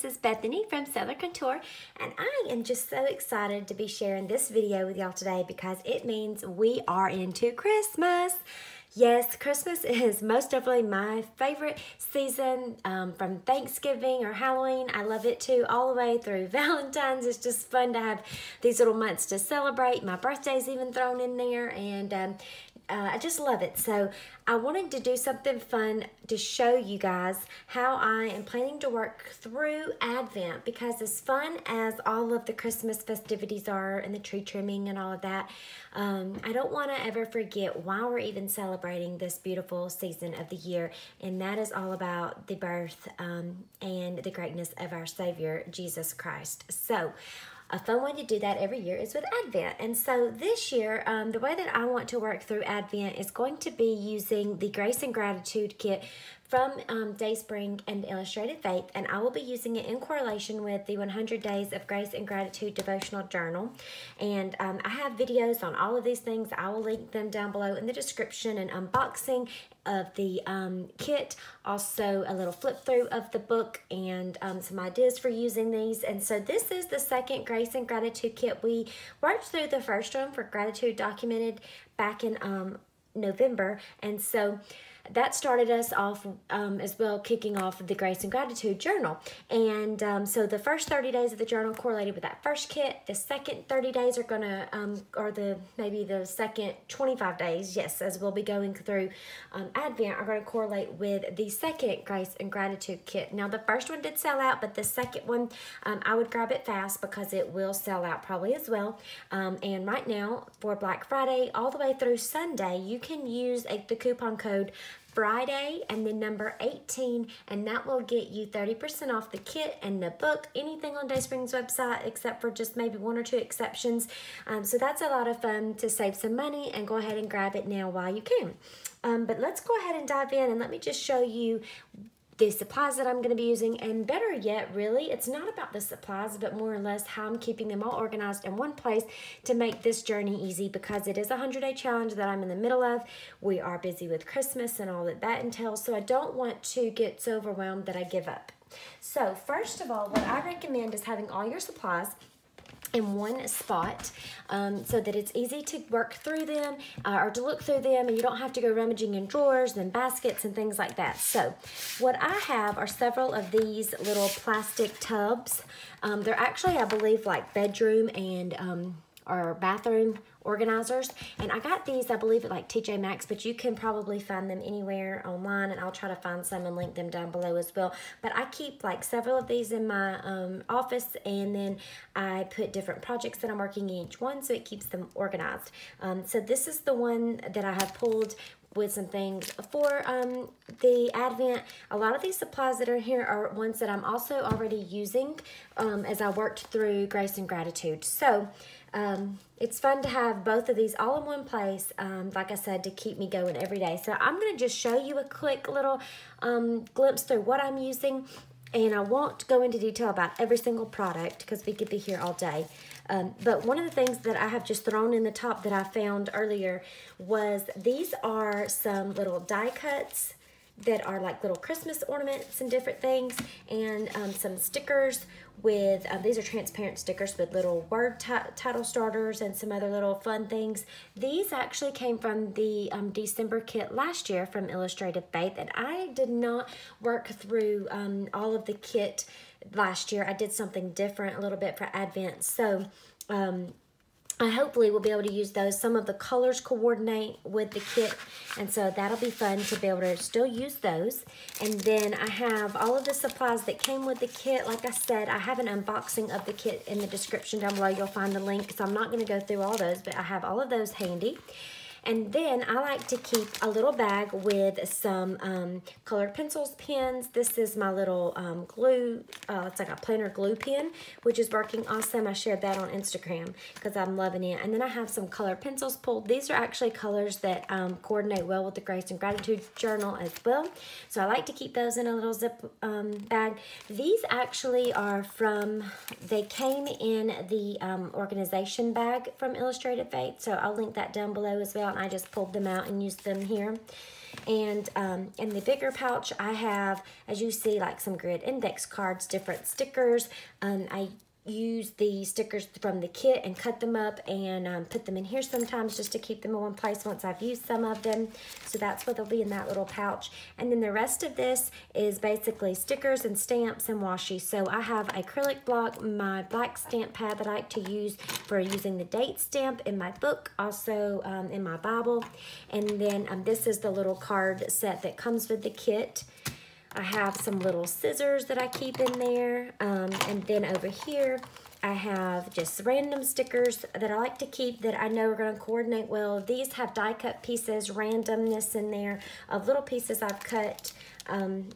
this is Bethany from Solar Contour, and I am just so excited to be sharing this video with y'all today because it means we are into Christmas. Yes, Christmas is most definitely my favorite season, from Thanksgiving or Halloween. I love it too, all the way through Valentine's. It's just fun to have these little months to celebrate. My birthday's even thrown in there, and I just love it. So I wanted to do something fun to show you guys how I am planning to work through Advent, because as fun as all of the Christmas festivities are and the tree trimming and all of that, I don't want to ever forget why we're even celebrating this beautiful season of the year, and that is all about the birth and the greatness of our Savior, Jesus Christ. So a fun way to do that every year is with Advent. And so this year, the way that I want to work through Advent is going to be using the Grace and Gratitude kit from Dayspring and Illustrated Faith, and I will be using it in correlation with the 100 Days of Grace and Gratitude Devotional Journal. And I have videos on all of these things. I will link them down below in the description, an unboxing of the kit, also a little flip through of the book, and some ideas for using these. And so this is the second Grace and Gratitude kit. We worked through the first one for Gratitude Documented back in November, and so that started us off as well, kicking off the Grace and Gratitude Journal. And so the first 30 days of the journal correlated with that first kit. The second 30 days are gonna, or maybe the second 25 days, yes, as we'll be going through Advent, are gonna correlate with the second Grace and Gratitude kit. Now the first one did sell out, but the second one, I would grab it fast because it will sell out probably as well. And right now for Black Friday all the way through Sunday, you can use the coupon code Friday and then number 18, and that will get you 30% off the kit and the book, anything on Dayspring's website except for just maybe one or two exceptions. So that's a lot of fun to save some money, and go ahead and grab it now while you can. But let's go ahead and dive in, and let me just show you the supplies that I'm going to be using. And better yet, really, it's not about the supplies, but more or less how I'm keeping them all organized in one place to make this journey easy, because it is a 100-day challenge that I'm in the middle of. We are busy with Christmas and all that entails, so I don't want to get so overwhelmed that I give up. So first of all, what I recommend is having all your supplies in one spot, so that it's easy to work through them or to look through them, and you don't have to go rummaging in drawers and baskets and things like that. So what I have are several of these little plastic tubs. They're actually, I believe, like bedroom and or bathroom organizers, and I got these, I believe, at like TJ Maxx, but you can probably find them anywhere online, and I'll try to find some and link them down below as well. But I keep like several of these in my office, and then I put different projects that I'm working in each one, so it keeps them organized. So this is the one that I have pulled with some things for the Advent. A lot of these supplies that are here are ones that I'm also already using as I worked through Grace and Gratitude. So it's fun to have both of these all in one place, like I said, to keep me going every day. So I'm going to just show you a quick little glimpse through what I'm using, and I won't go into detail about every single product because we could be here all day. But one of the things that I have just thrown in the top that I found earlier was these are some little die cuts that are like little Christmas ornaments and different things, and some stickers with, these are transparent stickers with little word title starters and some other little fun things. These actually came from the December kit last year from Illustrated Faith, and I did not work through all of the kit last year. I did something different a little bit for Advent. So I hopefully will be able to use those. Some of the colors coordinate with the kit, and so that'll be fun to be able to still use those. And then I have all of the supplies that came with the kit. Like I said, I have an unboxing of the kit in the description down below. You'll find the link, so I'm not going to go through all those, but I have all of those handy. And then I like to keep a little bag with some colored pencils, pens. This is my little glue, it's like a planner glue pen, which is working awesome. I shared that on Instagram because I'm loving it. And then I have some colored pencils pulled. These are actually colors that coordinate well with the Grace and Gratitude Journal as well. So I like to keep those in a little zip bag. These actually are from, they came in the organization bag from Illustrated Faith. So I'll link that down below as well. I just pulled them out and used them here. And in the bigger pouch, I have, as you see, like some grid index cards, different stickers. I use the stickers from the kit and cut them up and put them in here sometimes just to keep them in one place once I've used some of them. So that's what they'll be in that little pouch. And then the rest of this is basically stickers and stamps and washi. So I have acrylic block, my black stamp pad that I like to use for using the date stamp in my book, also in my Bible. And then this is the little card set that comes with the kit. I have some little scissors that I keep in there, and then over here I have just random stickers that I like to keep that I know are going to coordinate well. These have die cut pieces, randomness in there of little pieces I've cut.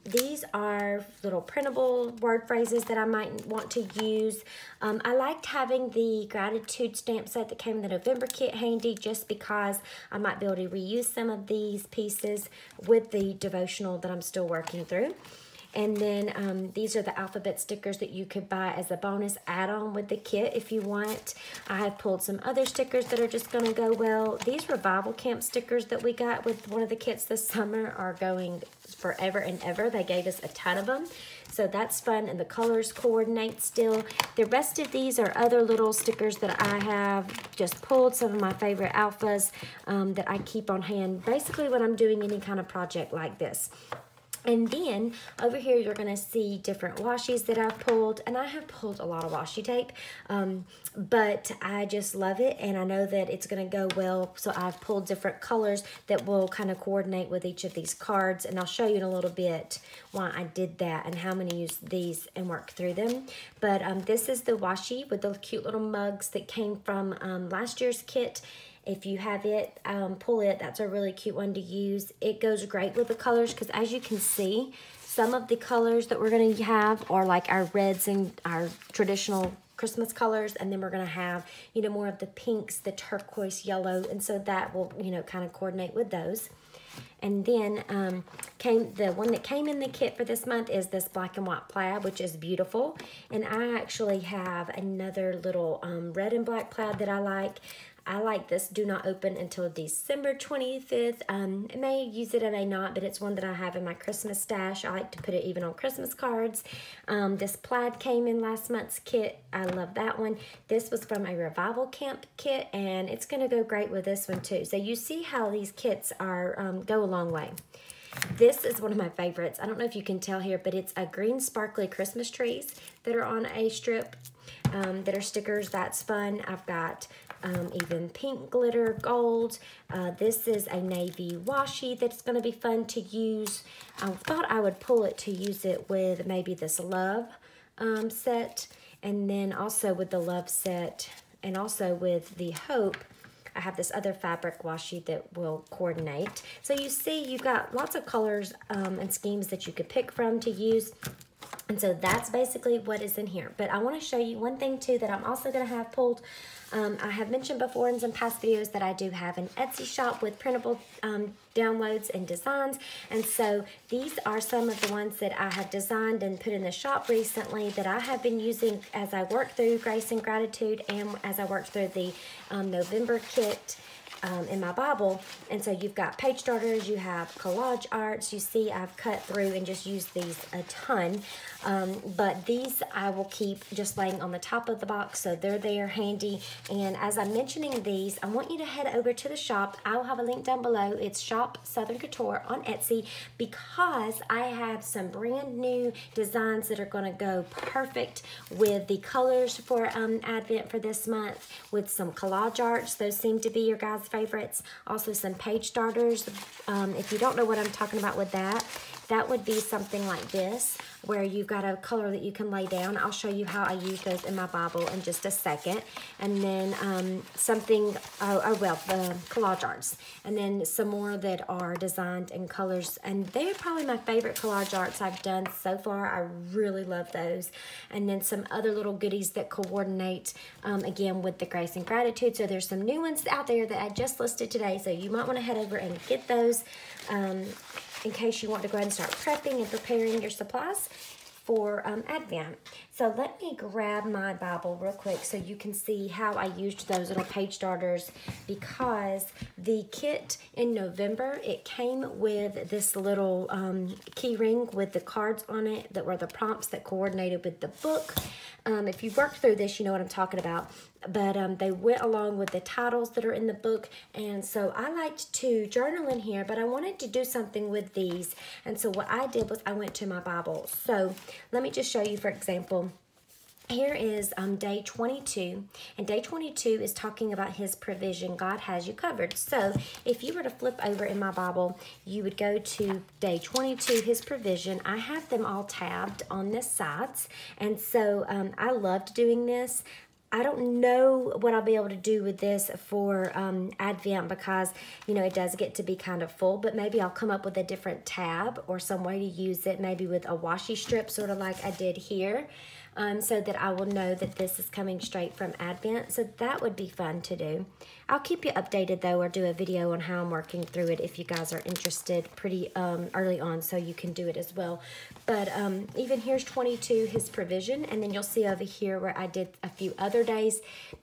These are little printable word phrases that I might want to use. I liked having the gratitude stamp set that came in the November kit handy just because I might be able to reuse some of these pieces with the devotional that I'm still working through. And then these are the alphabet stickers that you could buy as a bonus add-on with the kit if you want. I have pulled some other stickers that are just going to go well. These revival camp stickers that we got with one of the kits this summer are going forever and ever. They gave us a ton of them. So that's fun, and the colors coordinate still. The rest of these are other little stickers that I have just pulled, some of my favorite alphas that I keep on hand, basically when I'm doing any kind of project like this. And then over here, you're going to see different washies that I've pulled. And I have pulled a lot of washi tape, but I just love it. And I know that it's going to go well. So I've pulled different colors that will kind of coordinate with each of these cards. And I'll show you in a little bit why I did that and how I'm going to use these and work through them. But this is the washi with the cute little mugs that came from last year's kit. If you have it, pull it. That's a really cute one to use. It goes great with the colors because as you can see, some of the colors that we're going to have are like our reds and our traditional Christmas colors, and then we're going to have, you know, more of the pinks, the turquoise yellow, and so that will, you know, kind of coordinate with those. And then the one that came in the kit for this month is this black and white plaid, which is beautiful. And I actually have another little red and black plaid that I like. I like this Do Not Open until December 25th. I may use it, I may not, but it's one that I have in my Christmas stash. I like to put it even on Christmas cards. This plaid came in last month's kit. I love that one. This was from a Revival Camp kit, and it's going to go great with this one too. So you see how these kits are go a long way. This is one of my favorites. I don't know if you can tell here, but it's a green sparkly Christmas trees that are on a strip that are stickers. That's fun. I've got even pink glitter, gold. This is a navy washi that's going to be fun to use. I thought I would pull it to use it with maybe this love set, and then also with the love set, and also with the hope. I have this other fabric washi that will coordinate. So you see, you've got lots of colors and schemes that you could pick from to use. And so that's basically what is in here. But I want to show you one thing too that I'm also going to have pulled. I have mentioned before in some past videos that I do have an Etsy shop with printable downloads and designs. And so these are some of the ones that I have designed and put in the shop recently that I have been using as I work through Grace and Gratitude and as I work through the November kit in my Bible. And so you've got page starters, you have collage arts. You see I've cut through and just used these a ton, but these I will keep just laying on the top of the box, so they're there handy. And as I'm mentioning these, I want you to head over to the shop. I will have a link down below. It's Shop Southern Couture on Etsy, because I have some brand new designs that are going to go perfect with the colors for Advent for this month, with some collage arts. Those seem to be your guys' favorites. Also some page starters. If you don't know what I'm talking about with that, that would be something like this, where you've got a color that you can lay down. I'll show you how I use those in my Bible in just a second. And then the collage arts. And then some more that are designed in colors. And they're probably my favorite collage arts I've done so far. I really love those. And then some other little goodies that coordinate, again, with the Grace and Gratitude. So there's some new ones out there that I just listed today. So you might want to head over and get those. In case you want to go ahead and start prepping and preparing your supplies. for Advent. So let me grab my Bible real quick so you can see how I used those little page starters, because the kit in November, it came with this little key ring with the cards on it that were the prompts that coordinated with the book. If you've worked through this, you know what I'm talking about. But they went along with the titles that are in the book. And so I liked to journal in here, but I wanted to do something with these. And so what I did was I went to my Bible. So let me just show you, for example, here is day 22, and day 22 is talking about his provision. God has you covered. So if you were to flip over in my Bible, you would go to day 22, his provision. I have them all tabbed on the sides, and so I loved doing this. I don't know what I'll be able to do with this for Advent, because, you know, it does get to be kind of full, but maybe I'll come up with a different tab or some way to use it, maybe with a washi strip, sort of like I did here. So that I will know that this is coming straight from Advent. So that would be fun to do. I'll keep you updated though, or do a video on how I'm working through it if you guys are interested pretty early on, so you can do it as well. But even here's 22, his provision, and then you'll see over here where I did a few other days.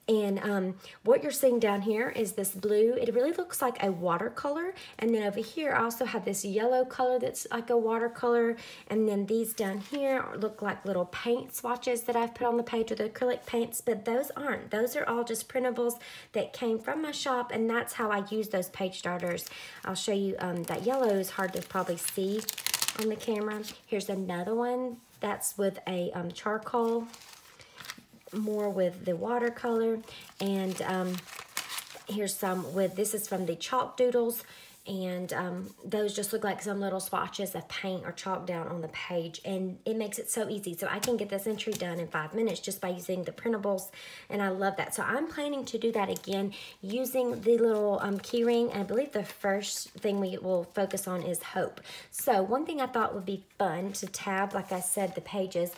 And what you're seeing down here is this blue. It really looks like a watercolor. And then over here I also have this yellow color that's like a watercolor. And then these down here look like little paint swatches that I've put on the page with acrylic paints, but those aren't. Those are all just printables that came from my shop, and that's how I use those page starters. I'll show you, that yellow is hard to probably see on the camera. Here's another one that's with a charcoal, more with the watercolor, and here's some with, this is from the chalk doodles, and those just look like some little swatches of paint or chalk down on the page, and it makes it so easy. So I can get this entry done in 5 minutes just by using the printables, and I love that. So I'm planning to do that again using the little key ring, and I believe the first thing we will focus on is hope. So one thing I thought would be fun to tab, like I said, the pages,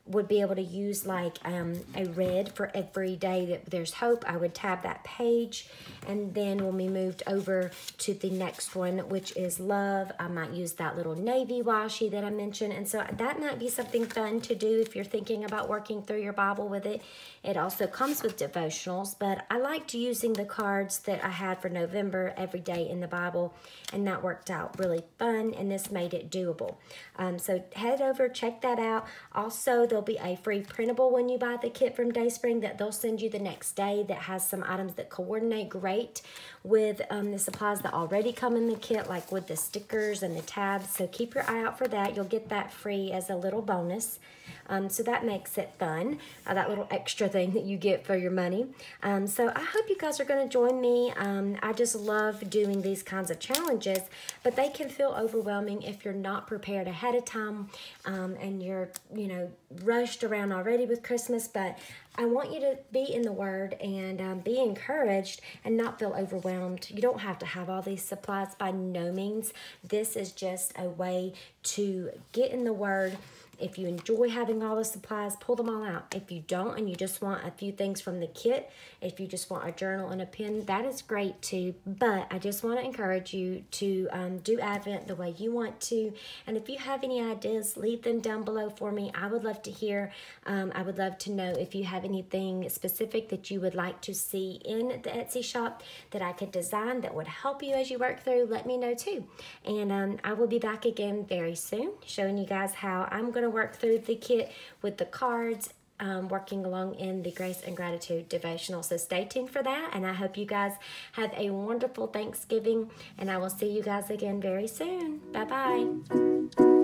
would be able to use like a red for every day that there's hope. I would tab that page, and then when we moved over to the next one, which is love, I might use that little navy washi that I mentioned. And so that might be something fun to do if you're thinking about working through your Bible with it. It also comes with devotionals, but I liked using the cards that I had for November every day in the Bible, and that worked out really fun, and this made it doable. So head over, check that out. Also, there'll be a free printable when you buy the kit from Dayspring that they'll send you the next day that has some items that coordinate great with the supplies that already come in the kit, like with the stickers and the tabs. So keep your eye out for that. You'll get that free as a little bonus. So that makes it fun, that little extra thing that you get for your money. So I hope you guys are going to join me. I just love doing these kinds of challenges, but they can feel overwhelming if you're not prepared ahead of time, and you're, you know, rushed around already with Christmas. But I want you to be in the Word and be encouraged and not feel overwhelmed. You don't have to have all these supplies, by no means. This is just a way to get in the Word. If you enjoy having all the supplies, pull them all out. If you don't, and you just want a few things from the kit, if you just want a journal and a pen, that is great too. But I just want to encourage you to do Advent the way you want to. And if you have any ideas, leave them down below for me. I would love to hear. I would love to know if you have anything specific that you would like to see in the Etsy shop that I could design that would help you as you work through. Let me know too. And I will be back again very soon, showing you guys how I'm going to work through the kit with the cards, working along in the Grace and Gratitude devotional. So stay tuned for that, and I hope you guys have a wonderful Thanksgiving, and I will see you guys again very soon. Bye-bye.